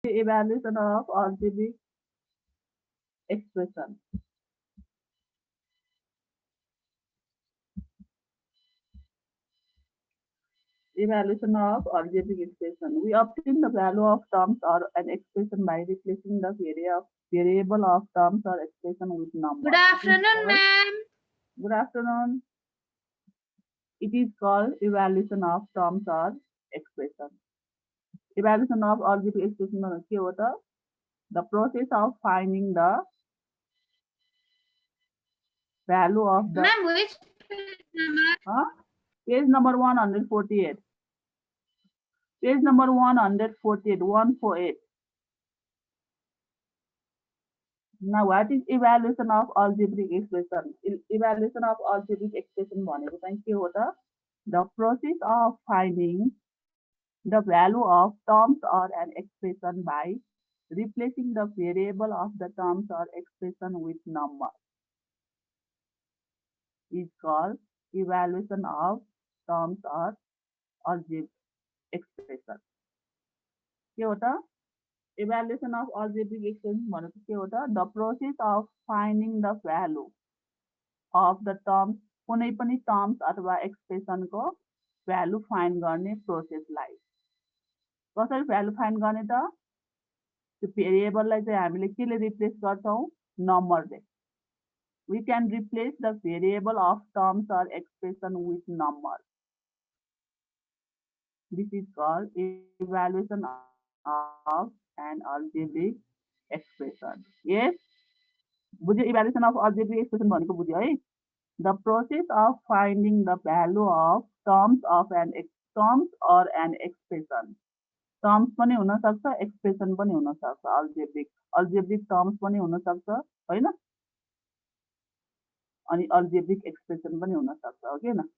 evaluation of algebraic expression. Evaluation of algebraic expression. We obtain the value of terms or an expression by replacing the variable of terms or expression with number. Good afternoon, ma'am. Good afternoon. It is called evaluation of terms or expression. Evaluation of algebraic expression में क्या होता? The process of finding the value of the. Ma'am, which number? Page number 148. Page number 148. 148. Now, what is evaluation of algebraic expression? Evaluation of algebraic expression भनेको चाहिँ के हो त? The process of finding the value of terms or an expression by replacing the variable of the terms or expression with number is called evaluation of terms or algebraic expression. के हो त? Evaluation of algebraic expression भनेको के हो त? The process of finding the value of the terms, कुनै पनि terms अथवा expression को value find गर्ने process लाई. कसरी value find गर्ने त? त्यो variable लाई चाहिँ हामीले केले replace गर्छौं? Number ले. We can replace the variable of terms or expression with number. This is called evaluation of an algebraic expression. Yes? बुझ्यो evaluation of algebraic expression भनेको बुझ्यो है? The process of finding the value of terms or an expression. Terms पनि हुन सक्छ, expression पनि हुन सक्छ. algebraic terms पनि हुन सक्छ, हैन? अनि algebraic expression पनि हुन सक्छ, ओके न?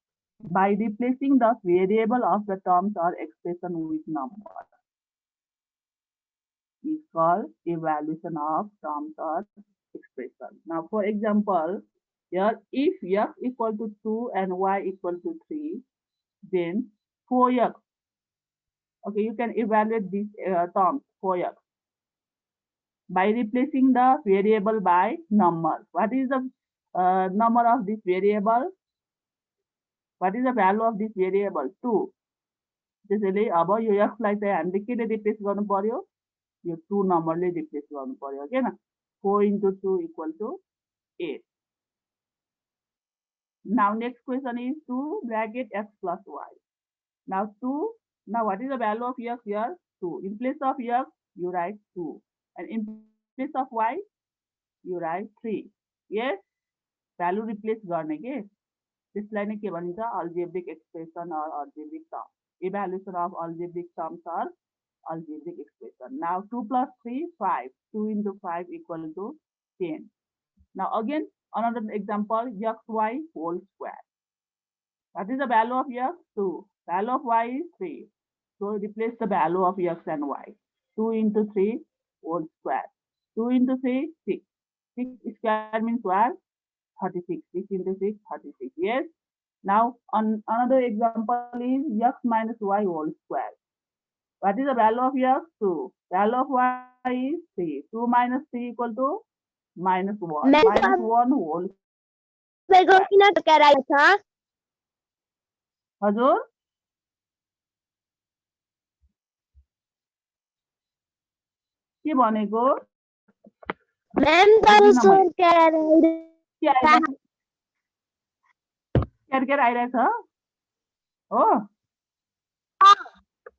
By replacing the variable of the terms or expression with number is called evaluation of terms or expression. Now, for example, here if x equal to 2 and y equal to 3, then 4x. Okay, you can evaluate these terms 4x by replacing the variable by number. What is the number of this variable? What is the value of this variable? 2. त्यसैले अब यो x लाई चाहिँ हामीले केले replace गर्नु पर्यो? यो 2 नम्बरले रिप्लेस गर्नु पर्यो के न? 4 into 2 equal to 8. Now next question is 2 bracket x plus y. Now what is the value of x here? 2. In place of x you write 2 and in place of y you write 3. Yes, value replace गर्ने के? त्यसलाई नै के भनिन्छ? Algebraic expression or algebraic term. Evaluation of algebraic terms or algebraic expression. Now 2 plus 3, 5. 2 into 5 equal to 10. Now again another example, xy whole square. What is the value of x? 2. Value of y is 3. So replace the value of x and y. 2 into 3 whole square. 2 into 3, 6. 6 square means what? 36. 6 into 6, 36. Yes. Now another example is x minus y whole square. What is the value of x? 2. Value of y is 3. 2 minus 3 equal to minus 1. Minus 1 whole square. हजुर के भनेको? Ma'am Kyar आइरहेछ हो?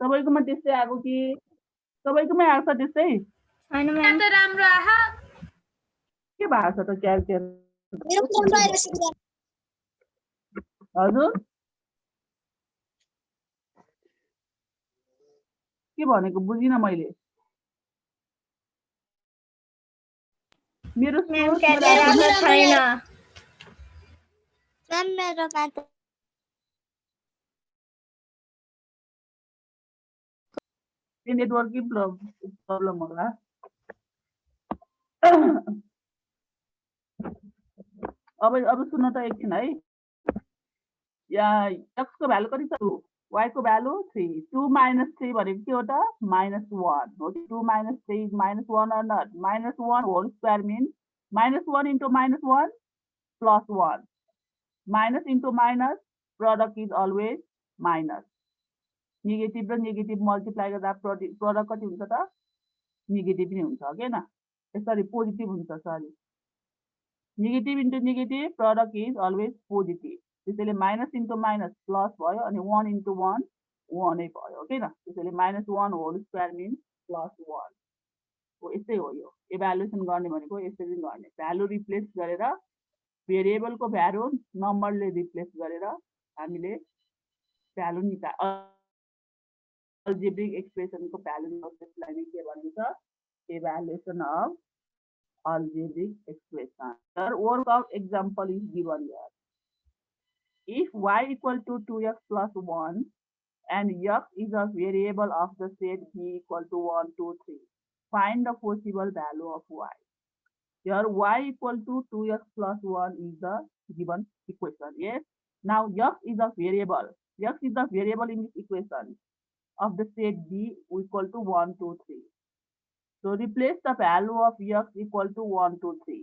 सबैकोमा त्यस्तै आएको कि सबैकोमै आएको छ त्यस्तै? हैन म्याम त राम्रो आहा के भएको छ त क्यार हजुर के भनेको बुझिन मैले. मेरो म्याम राम्रो छैन. मैम मेरो बात नेटवर्क की प्रॉब्लम होला. अब सुन्नु त एकछिन है. या x को भ्यालु कति छ? y को भ्यालु 3 2 minus 3 भनेको के हो त -1 हो 2 minus 3 is -1 or not -1 whole square means -1 into -1 plus 1 minus into minus product is always minus negative र नेगेटिभ मल्टिप्लाई गर्दा प्रोडक्ट कति हुन्छ त नेगेटिभ नै हुन्छ हैन सरी पोजिटिभ हुन्छ sorry negative into negative product is always positive त्यसैले माइनस इन्टु माइनस प्लस भयो अनि 1 इन्टु 1 1 नै भयो हैन त्यसैले -1 होल स्क्वायर मिन्स +1 हो यस्तै हो यो इभ्यालुएसन गर्ने भनेको यसरी गर्ने भ्यालु रिप्लेस गरेर भेरिएबलको भ्यालु नम्बरले रिप्लेस गरेर हामीले भ्यालु निकाल algebraic expression को value process नै के भनिन्छ evaluation of algebraic expression. Our workout example is given here. If y equal to 2x plus 1 and x is a variable of the set b equal to 1, 2, 3, find the possible value of y. Here y equal to 2x plus 1 is the given equation. Yes. Now x is a variable. X is the variable in this equation of the set b equal to 1, 2, 3. So replace the value of x equal to 1, 2, 3.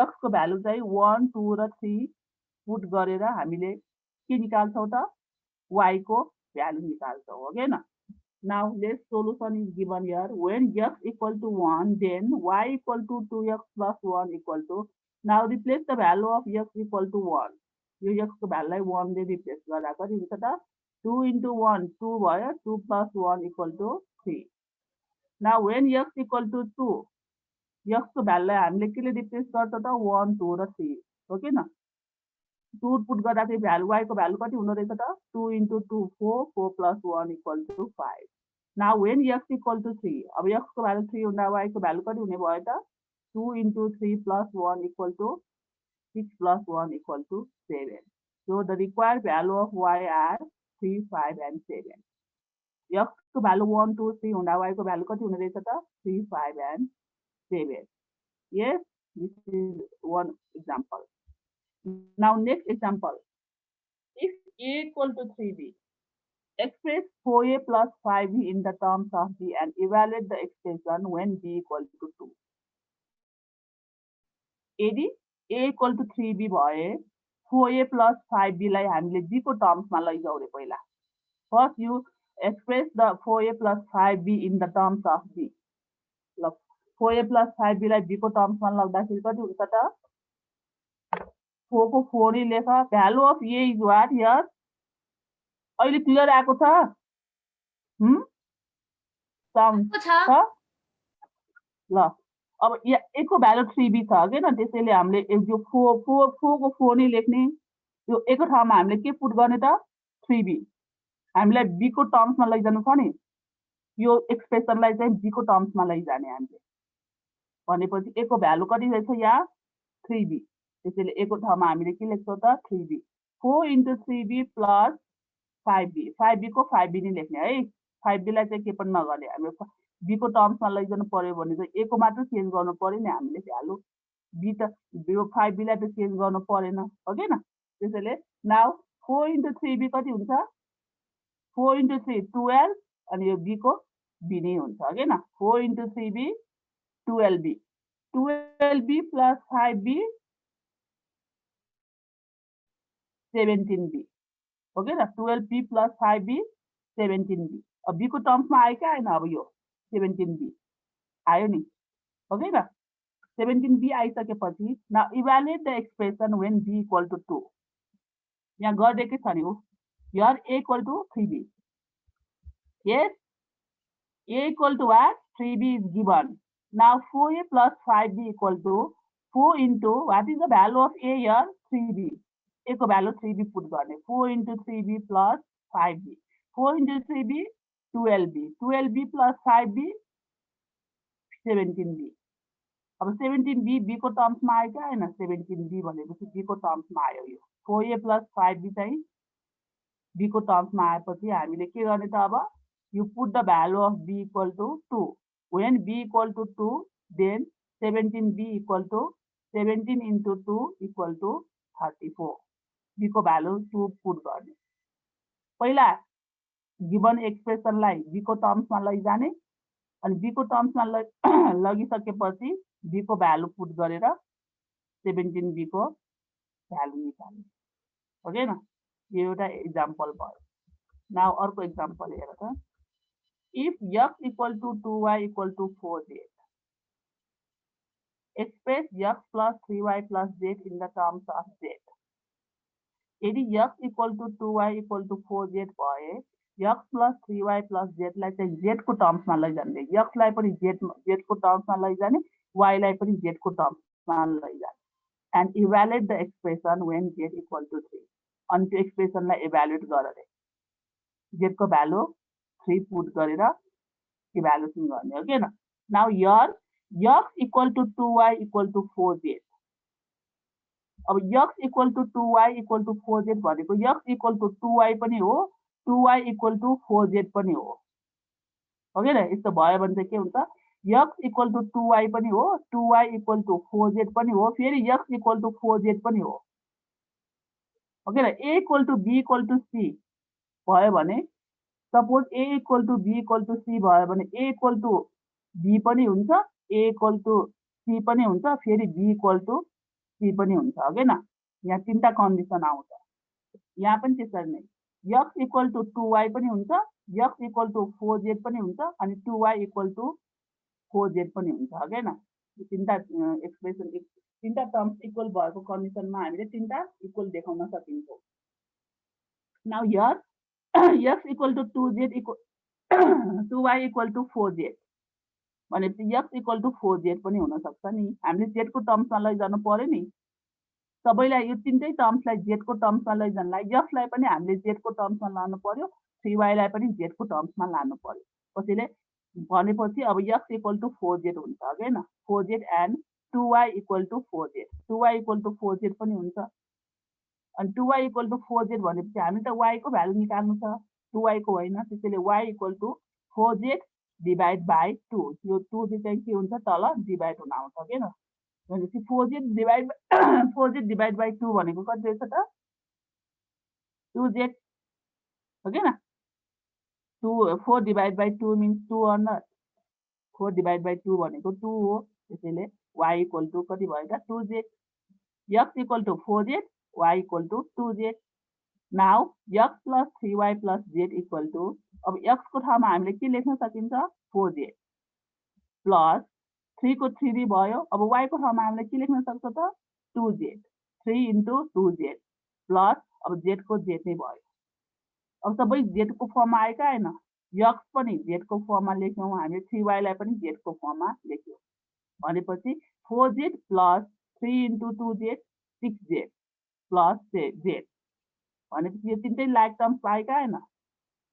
x को value चाहिँ 1, 2 र 3 put गरेर हामीले के निकाल्छौं त y को value निकाल्छौं हो हैन Now let's solution is given here. When x equal to 1 then y equal to 2x plus 1 equal to now replace the value of x equal to 1. यो x को भ्यालुलाई 1 ले रिप्लेस गर्दा कति हुन्छ त 2 into 1 2 भयो 2 plus 1 equal to 3. Now when x equal to 2 x को भ्यालुलाई हामीले केले रिप्लेस गर्छ त 1 2 र 3 हो के न 2 पुट गर्दा चाहिँ भ्यालु y को भ्यालु कति हुँदो रहेछ त 2 into 2 4 4 plus 1 equal to 5. Now when x equal to 3 अब x को भ्यालु 3 हुँदा y को भ्यालु कति हुने भयो त 2 into 3 plus 1 equal to 6 plus 1 equal to 7. So the required value of y are 3, 5 and 7. X को भ्यालु 1, 2, 3 हुँदा y को भ्यालु कति हुने रहेछ त 3, 5 and 7. Yes, this is one example. Now next example. If a equal to 3b, express 4a plus 5b in the terms of b and evaluate the expression when b equal to 2. यदि a equal to 3b भए 4a plus 5b लाई हामीले b को टर्म्समा लैजाऊ रे पहिला First you express the 4a plus 5b in the terms of b. ल 4a plus 5b लाई b को टर्म्समा लग्दाखेरि कति हुन्छ त 4 को 4 नै लेख value of a is what here अहिले क्लियर आएको छ साउन्ड छ ल अब a को भ्यालु 3b छ हैन त्यसैले हामीले यो 4 को 4 नै लेख्ने यो a को ठाउँमा हामीले के पुट गर्ने त 3b हामीलाई b को टर्म्समा लैजानु छ नि यो एक्सप्रेसनलाई चाहिँ b को टर्म्समा लैजाने हामीले भनेपछि a को भ्यालु कति रहेछ यहाँ 3b त्यसैले a को ठाउँमा हामीले के लेख्छौं त 3b 4 into 3b plus 5b 5b को 5b नै लेख्ने है 5b लाई चाहिँ के पनि नगर्ने हामी b को टर्म्समा लैजानु पर्यो भने चाहिँ a को मात्र चेन्ज गर्नु पर्यो नि हामीले भ्यालु b त यो 5b लाई त चेन्ज गर्नु परेन हो के न त्यसैले नाउ 4 into 3b कति हुन्छ 4 into 3 12 अनि यो b को b नै हुन्छ हो के न 4 into 3b 12b 12b plus 5b 17b हो के न 12b plus 5b 17b अब b को टर्म्समा आयो क्या हैन अब यो 17b आयो नि हो के न 17b आइसकेपछि now evaluate the expression when b equal to 2 यहाँ गर्देकै छ नि हो here a equal to 3b yes a equal to what 3b is given now 4a plus 5b equal to 4 into what is the value of a here 3b a को value 3b put गर्ने 4 into 3b plus 5b 4 into 3b 12b 12b plus 5b 17b अब 17b b को टर्म्समा आयो क्या हैन 17b भनेपछि b को टर्म्समा आयो यो 4a plus 5b चाहिँ b को टर्म्समा आएपछि हामीले के गर्ने त अब you put the value of b equal to 2 when b equal to 2 then 17b equal to 17 into 2 equal to 34 b को भ्यालु 2 पुट गर्ने पहिला गिभन एक्सप्रेसनलाई b को टर्म्समा लैजाने अनि b को टर्म्समा लगिसकेपछि b को भ्यालु पुट गरेर 17b को भ्यालु निकाल्ने हो के न यो एउटा एक्जाम्पल भयो नाउ अर्को एक्जाम्पल हेर त if x equal to 2y equal to 4z express x plus 3y plus z in the terms of z यदि x equal to 2y equal to 4z भए x plus 3y plus z लाई चाहिँ z को टर्म्समा लैजाने x लाई पनि z को टर्म्समा लैजाने y लाई पनि z को टर्म्समा लैजाने and evaluate the expression when z equal to 3 अनि त्यो एक्सप्रेसनलाई इभ्यालुएट गरेर z को भ्यालु 3 पुट गरेर इभ्यालुएसन गर्ने हो के न now here x equal to 2y equal to 4z अब x equal to 2y equal to 4z भनेको x equal to 2y पनि हो 2y equal to 4z पनि हो के न यस्तो भयो भने चाहिँ के हुन्छ x equal to 2y पनि हो 2y equal to 4z पनि हो फेरि x equal to 4z पनि हो के न a equal to b equal to c भयो भने suppose a equal to b equal to c भयो भने a equal to b पनि हुन्छ a equal to c पनि हुन्छ फेरि b equal to c पनि हुन्छ हो के न यहाँ तीनटा कन्डिसन आउँछ यहाँ पनि त्यसरी नै x equal to 2y पनि हुन्छ x equal to 4z पनि हुन्छ अनि 2y equal to 4z पनि हुन्छ हो के न तीनटा एक्सप्रेसन तीनटा टर्म्स इक्वल भएको कन्डिसनमा हामीले तीनटा इक्वल देखाउन सकिन्छ now here x equal to 2z equal 2y equal to 4z भनेपछि x equal to 4z पनि हुन सक्छ नि हामीले z को टर्म्समा लैजानु पर्यो नि सबैलाई यो तीनटै टर्म्सलाई z को टर्म्समा लैजानलाई x लाई पनि हामीले z को टर्म्समा लानु पर्यो 3y लाई पनि z को टर्म्समा लानु पर्यो कसैले भनेपछि अब x equal to 4z हुन्छ के न 4z and 2y equal to 4z 2y equal to 4z पनि हुन्छ अनि 2y equal to 4z भनेपछि हामी त y को भ्यालु निकाल्नु छ 2y को होइन त्यसैले y equal to 4z divide by 2 यो 2 चाहिँ के हुन्छ तल डिभाइड हुन आउँछ के न भनेपछि 4z डिभाइड बाइ 2 भनेको कति रहेछ त 2z हो के न 4 डिभाइड बाइ 2 मिन्स 2 अन 4 डिभाइड बाइ 2 भनेको 2 हो त्यसैले y इक्वल टु कति भयो त 2z x equal to 4z y equal to 2z now x plus 3y plus z equal to अब x को ठाउँमा हामीले के लेख्न सकिन्छ 4z प्लस 3 को 3 भयो अब y को ठाउँमा हामीले के लेख्न सक्छ त 2z 3 into 2z प्लस अब z को z नै भयो अब सबै z को फर्ममा आयो का हैन x पनि z को फर्ममा लेख्यौं हामीले 3y लाई पनि z को फर्ममा लेख्यौं भनेपछि 4z plus 3 into 2z 6z plus z भनेपछि यो तीनटै लाइक टर्म्स आयो का हैन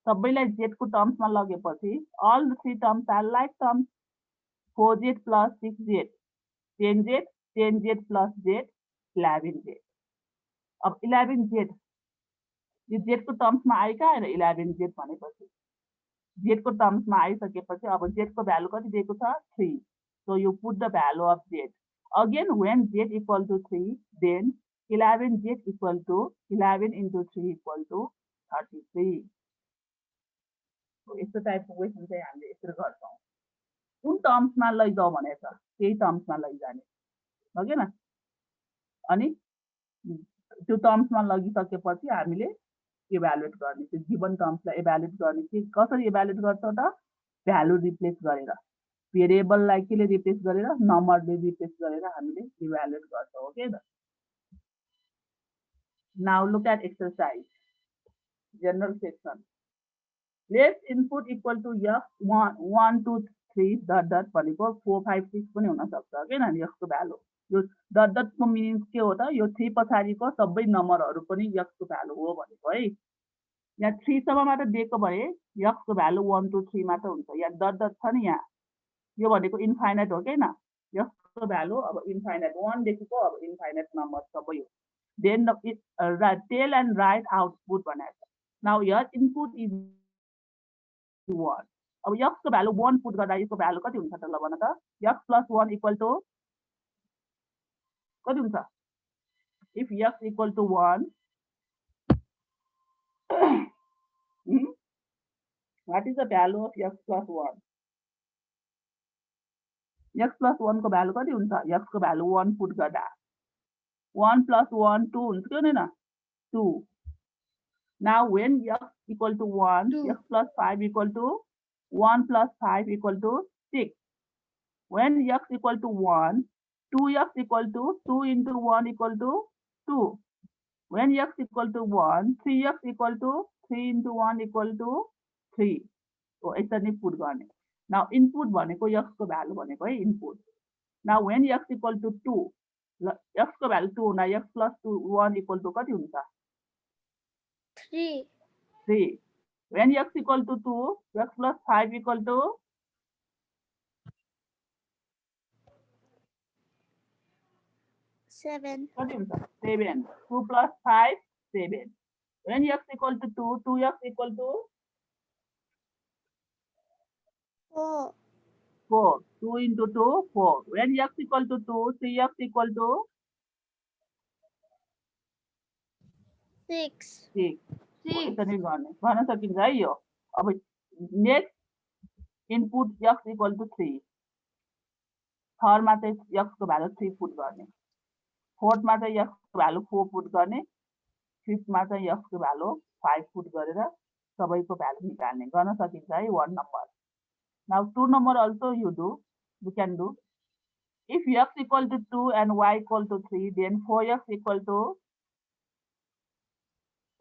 सबैलाई z को टर्म्समा लगेपछि all the three terms are like terms 4z plus 6z 10z 10z plus z 11z अब 11z यो z को टर्म्समा आयो का हैन 11z भनेपछि z को टर्म्समा आइसकेपछि अब z को भ्यालु कति दिएको छ 3 so you put the value of z again when z equal to 3 then 11z equal to 11 into 3 equal to 33 यस्तो टाइपको क्वेशन चाहिँ हामीले यसरी गर्छौं कुन टर्म्समा लैजाऊ भनेछ त्यही टर्म्समा लैजाने हो के न अनि त्यो टर्म्समा लगिसकेपछि हामीले इभ्यालुएट गर्ने त्यो गिभन टर्म्सलाई इभ्यालुएट गर्ने के कसरी इभ्यालुएट गर्छौ त भ्यालु रिप्लेस गरेर भेरिएबललाई केले रिप्लेस गरेर नम्बरले रिप्लेस गरेर हामीले इभ्यालुएट गर्छौं ओके त now look at exercise general section let's input equal to x 1 2 3 dot dot भनेको 4 5 6 पनि हुन सक्छ के न यसको भ्यालु यो डट डट को मिनिङ के हो त यो 3 पछाडीको सबै नम्बरहरु पनि x को भ्यालु हो भनेको है यहाँ 3 सम्म मात्र दिएको भए x को भ्यालु 1 2 3 मात्र हुन्छ यहाँ डट डट छ नि यहाँ यो भनेको इन्फाइनाइट हो के न x को भ्यालु अब इन्फाइनाइट 1 देखिको अब इन्फाइनाइट नम्बर सबै हो then tell and write output भनेको नाउ हियर इनपुट इज 1 अब x को भ्यालु 1 पुट गर्दा यसको भ्यालु कति हुन्छ त ल भन त x plus 1 equal to कति हुन्छ if x equal to 1 What is the value of x plus 1? x plus 1 को भ्यालु कति हुन्छ? x को भ्यालु 1 पुट गर्दा 1 plus 1 2 हुन्छ कि हुँदैन? 2. Now when x equal to 1, 2. x plus 5 equal to 1 plus 5 equal to 6. When x equal to 1, 2x equal to 2 into 1 equal to 2. When x equal to 1, 3x equal to 3 into 1 equal to 3. So यसरी put गर्ने. Now input भनेको x को value भनेको है input. Now when x equal to 2, x को value 2 हुँदा x plus 2 1 equal to कति हुन्छ? 3. 3. When x equal to 2, x plus 5 equal to 7. कति हुन्छ? 7. 2 plus 5 7. When x equal to 2, 2x equal to 4. 4. 2 into 2 4. When x equal to 2, 3x equal to 6. 6. 6. यसरी गर्न सकिन्छ है यो. अब next input x equal to 3. Third मा चाहिँ x को भ्यालु 3 पुट गर्ने. फोर्थ मा चाहिँ x को भ्यालु 4 पुट गर्ने. फिफ्थ मा चाहिँ x को भ्यालु 5 पुट गरेर सबैको भ्यालु निकाल्ने. गर्न सकिन्छ है 1 number. Now 2 number also we can do. If x equal to 2 and y equal to 3, then 4x equal to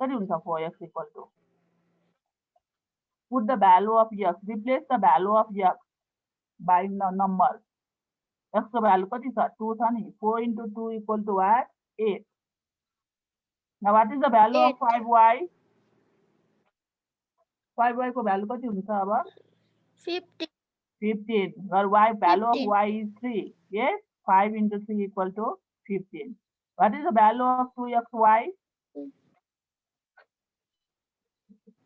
कति हुन्छ 4x equal to? Put the value of x, replace the value of x by number. x को value कति छ? 2 छ नि. 4 into 2 equal to what? 8. Now what is the value of 5y? 5y को value कति हुन्छ अब? 15. 15. Or y value 15. of y is 3. Yes, 5 into 3 equal to 15. What is the value of 2xy?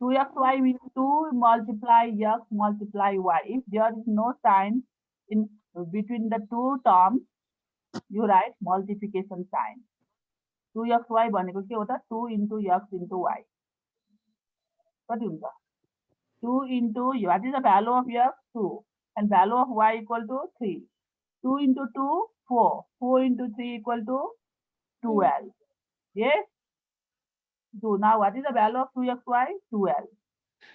2xy means 2 multiply x multiply y. If there is no sign in between the two terms, you write multiplication sign. 2xy भनेको के हो त? 2 into x into y. कति हुन्छ? 2 into, what is the value of x? 2. And value of y equal to 3. 2 into 2, 4. 4 into 3 equal to 12. Yes? So now what is the value of 2xy? 12.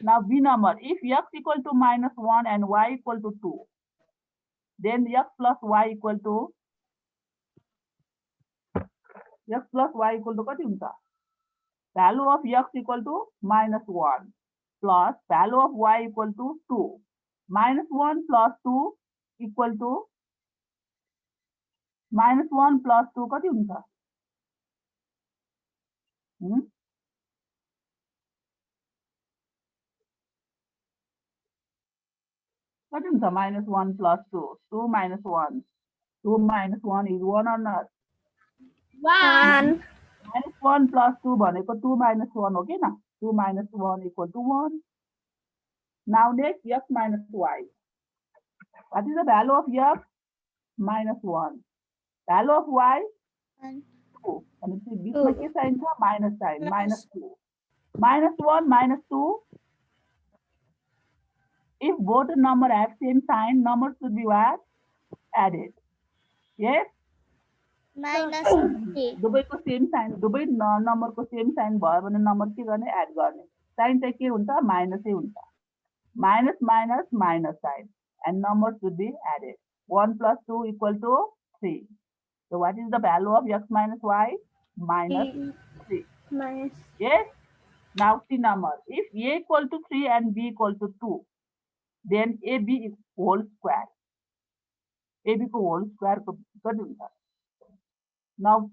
Now B number. If x equal to minus 1 and y equal to 2, then x plus y equal to कति हुन्छ? Value of x equal to minus 1 plus value of y equal to 2. Minus 1 plus 2 equal to minus 1 plus 2 कति हुन्छ? कति हुन्छ? minus 1 plus 2. 2 minus 1. 2 minus 1 is 1 or not? 1. Minus 1 plus 2 भनेको 2 minus 1 हो कि न? 2 minus 1 equal to 1. Now next x minus y. What is the value of x? Minus 1. Value of y? 2. And this is sign minus sign. Minus 2. Minus 1 minus 2. If both number have same sign, numbers should be what? Added. Yes? Minus 3. दुवैको same sign, दुवै नम्बरको same sign भयो भने number के गर्ने? Add गर्ने. Sign चाहिँ के हुन्छ? माइनसै हुन्छ. Minus minus minus sign, and numbers should be added. 1 plus 2 equal to 3. So what is the value of x minus y? Minus 3. Minus. Yes? Now see number. If a equal to 3 and b equal to 2, then ab is whole square. ab को whole square को कति हुन्छ? Now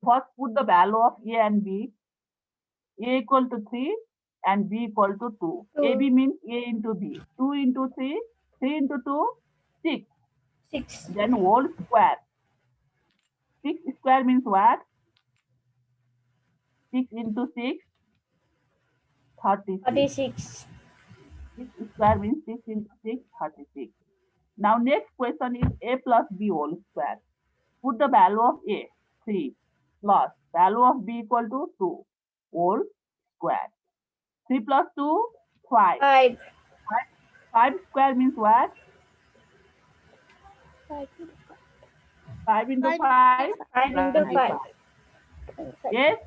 first put the value of a and b. A equal to 3 and b equal to 2. AB means a into b. 2 into 3, 3 into 2, 6. 6. Then whole square. 6 square means what? 6 into 6, 36. 36. 6 square means 6 into 6, 36. Now next question is a plus b whole square. Put the value of a, 3, plus value of b equal to 2, whole square. 3 plus 2, 5. 5. 5 square means what? 5 into 5. 5 into 5. Yes.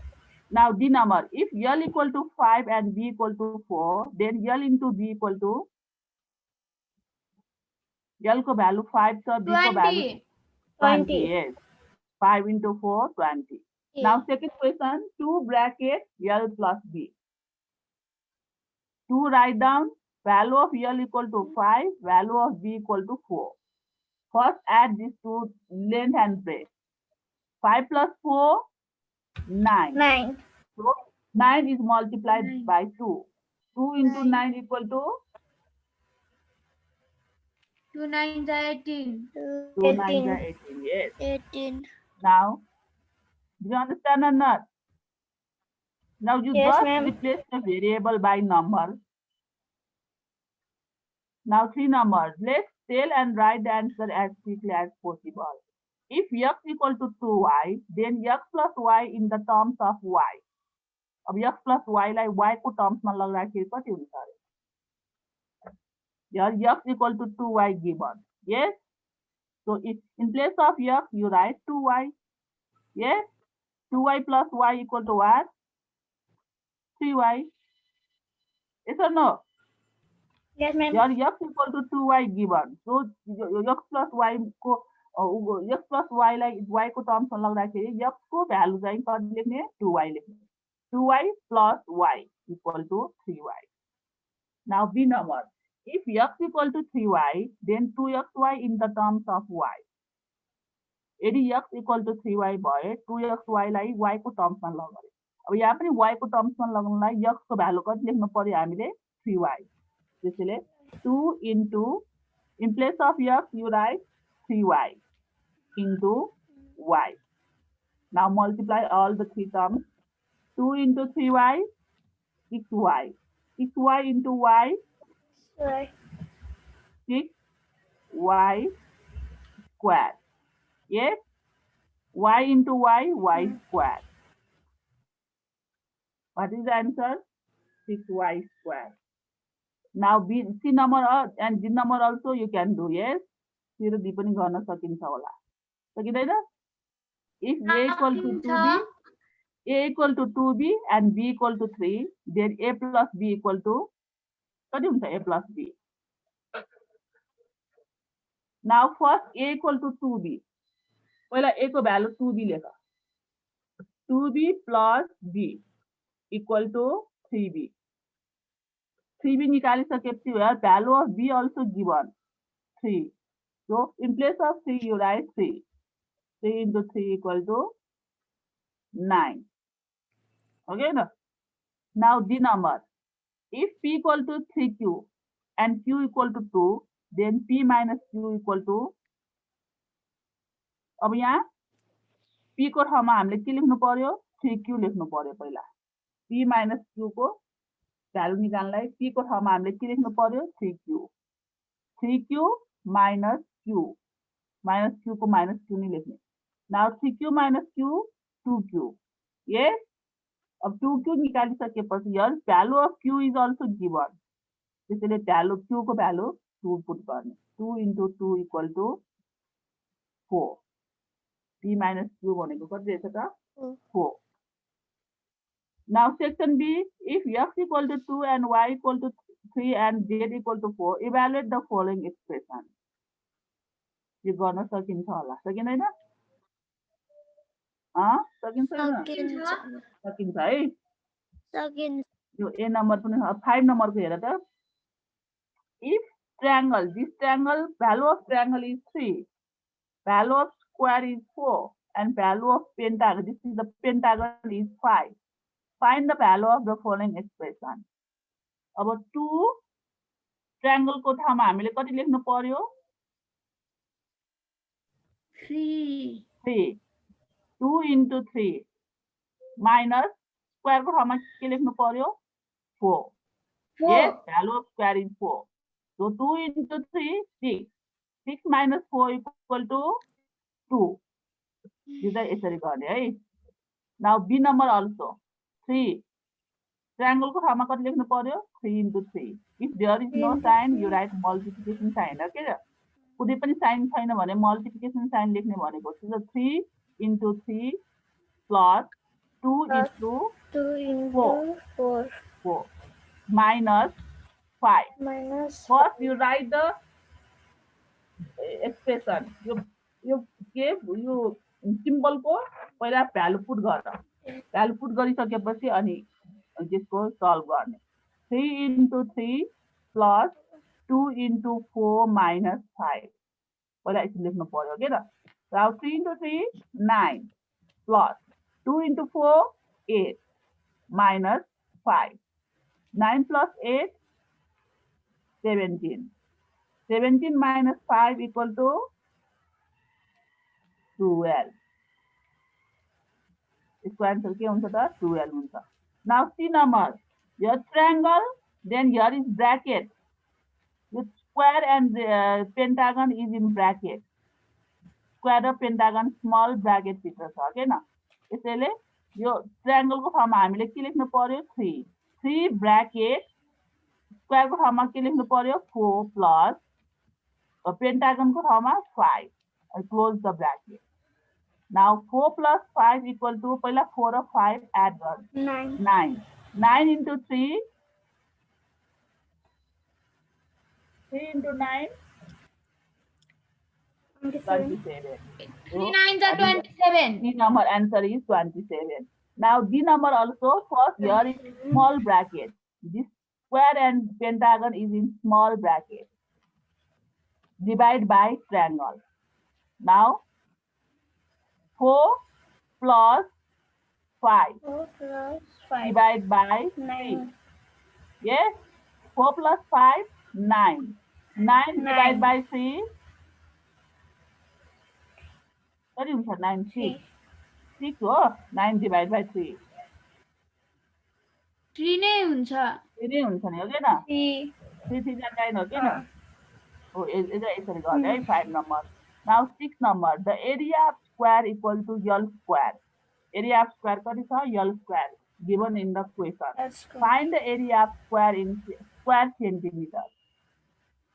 Now the number. If L equal to 5 and B equal to 4, then L into B equal to L को value 5 so B को value 20. Yes. 5 into 4, 20. Now second question, 2 bracket L plus B. 2 write down value of L equal to 5, value of B equal to 4. First add these two length and breadth. 5 plus 4, 9. 9. So 9 is multiplied by 2. 2 into 9 equal to 2 9 18. 2 9 are 18. Yes. 18. Now, do you understand or not? Now you Yes, just ma'am. replace the variable by number. Now 3 numbers. Let's tell and write the answer as quickly as possible. If x equal to 2y, then x plus y in the terms of y. अब x plus y लाई y को terms में लगाकर कति हुन्छ अरे? Here x equal to 2y given. Yes. So if in place of x you write 2y. Yes. 2y plus y equal to what? 3y. Yes or no? Yes, ma'am. Here x equal to 2y given. So x plus y को x plus y लाई y को terms में लगाउँदाखेरि x को value चाहिँ कति लेख्ने 2y लेख्ने 2y plus y equal to 3y. Now B number. If x equal to 3y, then 2xy in the terms of y. यदि x equal to 3y भए 2xy लाई y को terms में लगाउने. अब यहाँ पनि y को terms में लगाउनलाई x को भ्यालु कति लेख्नु पर्यो हामीले 3y. त्यसैले 2 into in place of x you write 3y into y. Now multiply all the three terms. 2 into 3y, 6y. 6y into y, 6y square. Yes? Y into y, y square. What is the answer? 6y square. Now B, C number and D number also you can do. Yes? C र D पनि गर्न सकिन्छ होला. सकिदैन? If A equal to 2B, A equal to 2B and B equal to 3, then A plus B equal to, कति हुन्छ A plus B? Now first A equal to 2B. पहिला A को भ्यालु 2B लेख. 2B plus B equal to 3B. 3B निकालिसकेपछि value of B also given 3. So in place of 3 you write 3. 3 into 3 equal to 9. Okay, no? Now the number. If P equal to 3Q and Q equal to 2, then P minus Q equal to. अब यहाँ P को ठाउँमा हामीले के लेख्नु पर्यो 3Q लेख्नु पर्यो पहिला. P minus Q को भ्यालु निकाल्नलाई P को ठाउँमा हामीले के लेख्नु पर्यो 3Q. 3Q minus Q. Minus Q को minus Q नहीं लेख्ने. Now 3Q minus Q 2Q. Yes. अब 2Q निकालिसकेपछि here value of Q is also given. त्यसैले value Q को value 2 put गर्ने. 2 into 2 equal to 4. P minus Q भनेको कति रहेछ त 4. Now section B, if x equal to 2 and y equal to 3 and z equal to 4, evaluate the following expression. यो गर्न सकिन्छ होला सकिदैन सकिन्छ सकिन्छ है यो A number पनि 5 number को हेर त. If triangle, this triangle, value of triangle is 3, value of square is 4, and value of pentagon, this is the pentagon is 5. Find the value of the following expression. अब 2 triangle को ठाउँमा हामीले कति लेख्नु पर्यो 3. 2 into 3 minus square को ठाउँमा के लेख्नु पर्यो 4. Yes, value of square is 4. So 2 into 3, 6. 6 minus 4 equal to 2. This is यसरी गर्ने है. Now B number also 3. Triangle को ठाउँमा कति लेख्नु पर्यो 3 into 3. If there is no sign, you write multiplication sign. Okay? कुनै पनि साइन छैन भने मल्टिप्लिकेसन साइन लेख्ने भनेको छ 3 into 3 plus 2 into 2 into 4 minus 5. minus First, you write the expression. You symbol को पहिला भ्यालु पुट गर. भ्यालु पुट गरिसकेपछि अनि त्यसको सल्भ गर्ने. 3 into 3 plus 2 into 4 minus 5. पहिला यसरी लेख्नु पर्यो के त. Now 3 into 3 9 plus 2 into 4 8 minus 5. 9 plus 8 17. 17 minus 5 equal to 12. इसको आंसर के हुन्छ त 12 हुन्छ. Now see number. Your triangle, then here is bracket. With square and pentagon is in bracket. Square र pentagon small bracket भित्र छ के न. यसैले यो triangle को ठाउँमा हामीले के लेख्नु पर्यो 3. 3 bracket square को ठाउँमा के लेख्नु पर्यो 4 plus pentagon को ठाउँमा 5. And close the bracket. Now 4 plus 5 equal to पहिला 4 र 5 add गर्नु. 9. 9 into 3. 3 into 9. 27. 3 9s are 27. D number answer is 27. Now D number also first here is small bracket. This square and pentagon is in small bracket. Divide by triangle. Now 4 plus 5. 4 plus 5 Divide by 3. 9 Yes? 4 plus 5, 9. 9 divided by 3. What is 9? 6. 6 हो 9 divided by 3. 3 नै हुन्छ. 3 नै हुन्छ नि हो के न 3 3 जा 9 हो के न हो यसरी गर्ने है 5 number. Now 6 number. The area of square equal to L square. Area of square कति छ L square given in the question. That's good. Find the area of square in square centimeter.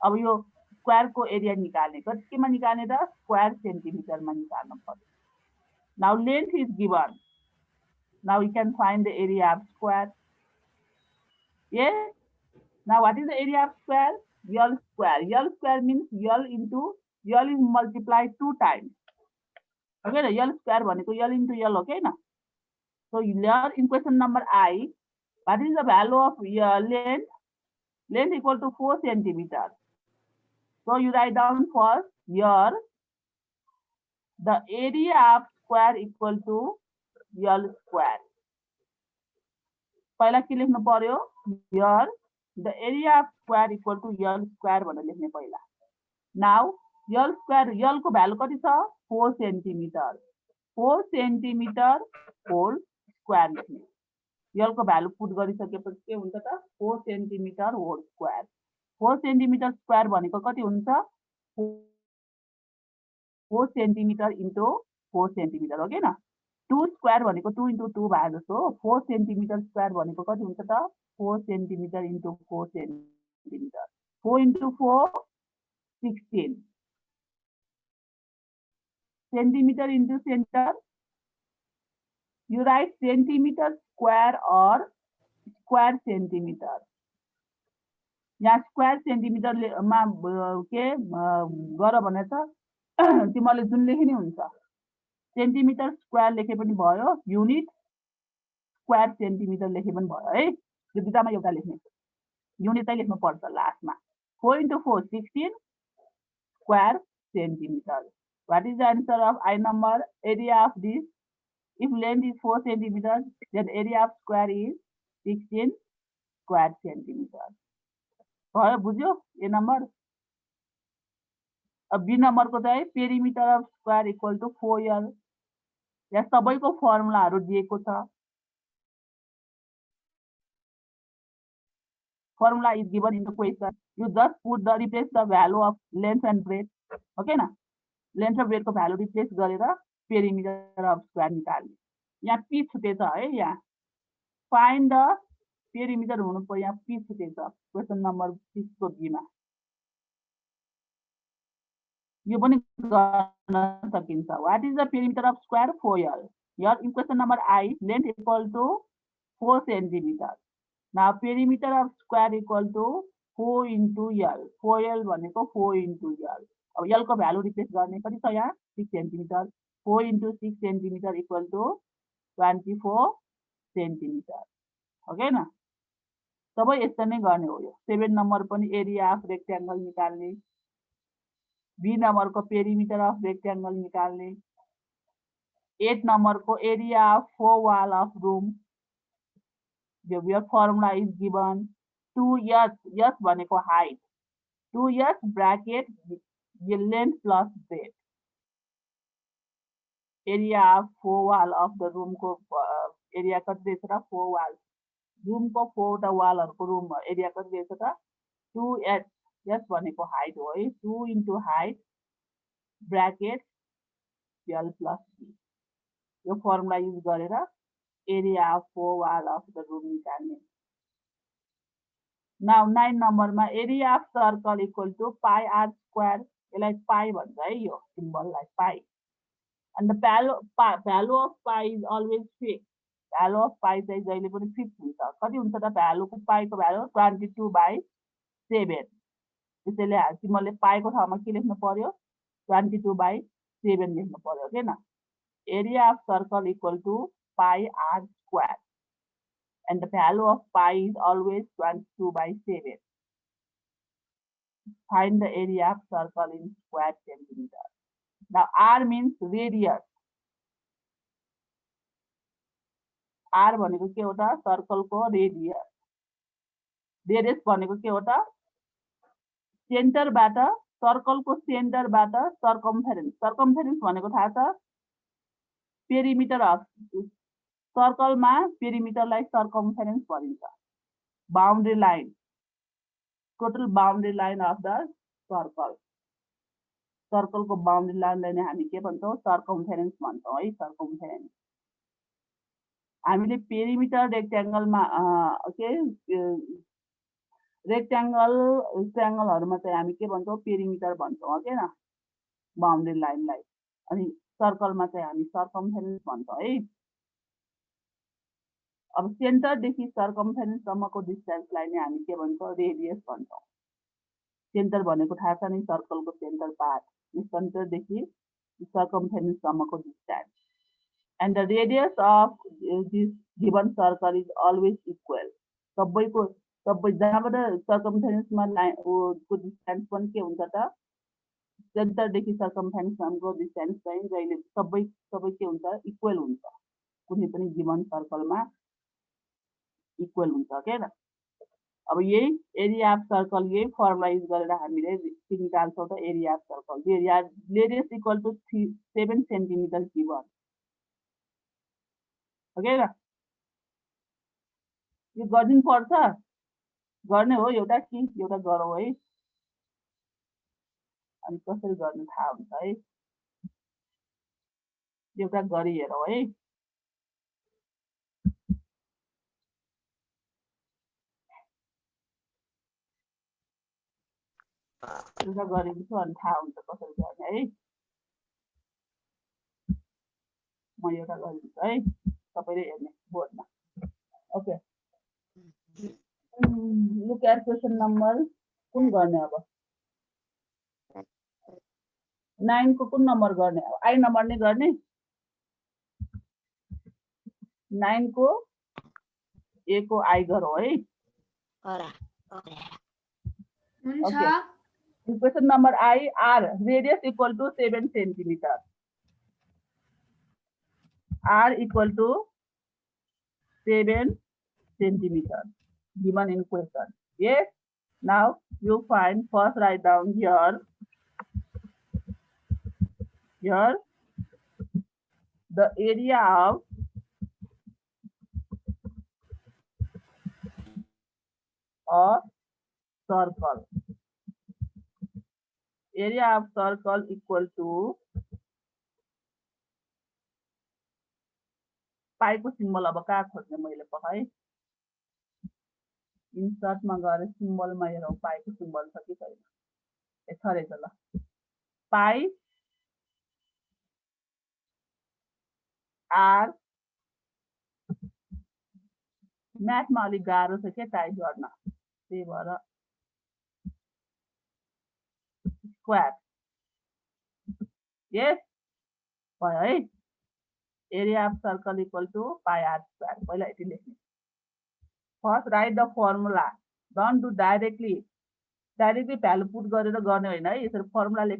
अब यो स्क्वायर को area निकाल्ने कतिमा निकाल्ने त square सेन्टिमिटरमा निकाल्नु पर्यो. Now length is given. Now you can find the area of square. Yes. Now what is the area of square? L square. L square means L into L is multiplied 2 times. Okay, L square भनेको L into L okay na. So here in question number I, what is the value of length? Length equal to 4 centimeters. So you write down first here the area of square equal to L square. पहिला के लेख्नु पर्यो here the area of square equal to L square भनेर लेख्ने पहिला. Now L square L को value कति छ 4 centimeter. 4 centimeter whole square लेख्ने. L को भ्यालु पुट गरिसकेपछि के हुन्छ त 4 centimeter whole square. 4 centimeter square भनेको कति हुन्छ 4 centimeter into 4 centimeter हो के न. 2 square भनेको 2 into 2 भए जस्तो 4 centimeter square भनेको कति हुन्छ त 4 centimeter into 4 centimeter. 4 into 4 16. Centimeter into center. You write centimeter square or square centimeter. यहाँ स्क्वायर सेन्टिमिटर मा के गर भने त तिमीले जुन लेखे नि हुन्छ. सेन्टिमिटर स्क्वायर लेखे पनि भयो युनिट स्क्वायर सेन्टिमिटर लेखे पनि भयो है. यो दुईटामा एउटा लेख्ने. युनिट चाहिँ लेख्नु पर्छ लास्टमा. 4 into 4 16 square centimeter. What is the answer of I number? Area of this. If length is 4 centimeters, then area of square is 16 square centimeters. भयो बुझ्यो ए नम्बर. अब बी नम्बर को चाहिँ perimeter of square equal to 4L. यहाँ सबैको फर्मुलाहरु दिएको छ. Formula is given in the question. You just put the replace the value of length and breadth. Okay ना. Length र breadth को value replace गरेर perimeter of square निकाल्ने. यहाँ p छुटेछ है यहाँ. Find the पेरिमिटर हुनु पर्यो यहाँ पी छुटेछ क्वेसन नम्बर 6 को बी मा यो पनि गर्न सकिन्छ what is the perimeter of square 4l here in question number I length equal to 4 centimetre now perimeter of square equal to 4 into l 4l भनेको 4 into l अब l को value replace गर्ने कति छ यहाँ 6 centimetre 4 into 6 centimetre equal to 24 centimetre हो के न सबै यस्तो नै गर्ने हो यो 7 नम्बर पनि एरिया अफ रेक्ट्याङ्गल निकाल्ने बी नम्बर को पेरिमिटर अफ रेक्ट्याङ्गल निकाल्ने 8 नम्बर को area of 4 wall of room your formula is given 2s s भनेको height 2s bracket length plus breadth area of 4 wall of the room को area कति दिएछ त 4 wall room को 4 वटा वालहरुको रूम एरिया कति दिएछ त 2s s भनेको हाइट हो है 2 into height bracket l plus b यो फर्मुला युज गरेर area of 4 wall of the room निकाल्ने नाउ 9 नम्बरमा area of circle equal to pie r square यसलाई पाई भन्छ है यो सिम्बललाई पाई and the value of pi is always fixed value of pi चाहिँ जहिले पनि फिक्स हुन्छ कति हुन्छ त भ्यालु को पाई को भ्यालु 22/7 त्यसैले हामीले पाई को ठाउँमा के लेख्नु पर्यो 22/7 लेख्नु पर्यो के न area of circle equal to pie r square and the value of pi is always 22/7 find the area of circle in square centimeter now r means radius r भनेको के हो त सर्कल को रेडियस रेडियस भनेको के हो त centre बाट सर्कल को सेन्टर बाट सर्कमफेरेन्स भनेको थाहा छ पेरिमिटर अफ सर्कल मा पेरिमिटरलाई सर्कमफेरेन्स भनिन्छ boundary line total boundary line of the circle circle को बाउन्ड्री लाइनलाई नै हामी के भन्छौं सर्कमफेरेन्स भन्छौं है सर्कमफेरेन्स हामीले पेरिमिटर रेक्ट्याङ्गल मा के रेक्ट्याङ्गल ट्रायंगलहरुमा चाहिँ हामी के भन्छौं पेरिमिटर भन्छौं के न बाउन्ड्री लाइनलाई अनि सर्कल मा चाहिँ हामी सर्कमफेरेन्स भन्छौं है अब सेन्टर देखि सर्कमफेरेन्स सम्मको डिस्टेन्सलाई नै हामी के भन्छौं रेडियस भन्छौं सेन्टर भनेको थाहा छ नि सर्कल को सेन्टर पार्ट सेन्टर देखि सर्कमफेरेन्स सम्मको distance and the radius of this given circle is always equal सबैको सबै जहाँबाट सर्कमफेरेन्स मा लाइन को डिस्टेन्स पनि के हुन्छ त सेन्टर देखि सर्कमफेरेन्स सम्मको डिस्टेन्स चाहिँ जहिले सबै के हुन्छ इक्वल हुन्छ कुनै पनि गिवन सर्कल मा इक्वल हुन्छ के न अब यही एरिया अफ सर्कल यही फर्मुला युज गरेर हामीले निकाल्छौं त area of circle area radius equal to 7 centimetre given okay र यो गर्दिन पर्छ गर्ने हो एउटा कि एउटा गरौँ है अनि कसरी गर्ने थाहा हुन्छ है एउटा गरी हेरौँ है एउटा गरिदिन्छु अनि थाहा हुन्छ कसरी गर्ने है म एउटा गरिदिन्छु है तपाईले हेर्ने बोर्डमा okay look at question number कुन गर्ने अब 9 को कुन नम्बर गर्ने अब आई नम्बर नै गर्ने 9 को ए को आई गरौँ है हुन्छ question number I r radius equal to 7 centimetre r equal to 7 centimeter given in question. Yes. Now you find first write down here the area of a circle. Area of circle equal to पाई को symbol अब कहाँ खोज्ने मैले पखाइ इन्सर्टमा गएर सिम्बलमा हेरौँ पाईको symbol छ कि छैन। छ रहेछ ल। पाई आर म्याथमा अलिक गाह्रो छ के टाइप गर्न, त्यही भएर स्क्वायर यस भयो है। Area of circle equal to pi r square. पहिला यति लेख्ने। First write the formula, don't do directly value put गरेर गर्ने होइन है, यसरी फर्मुला लेख्ने।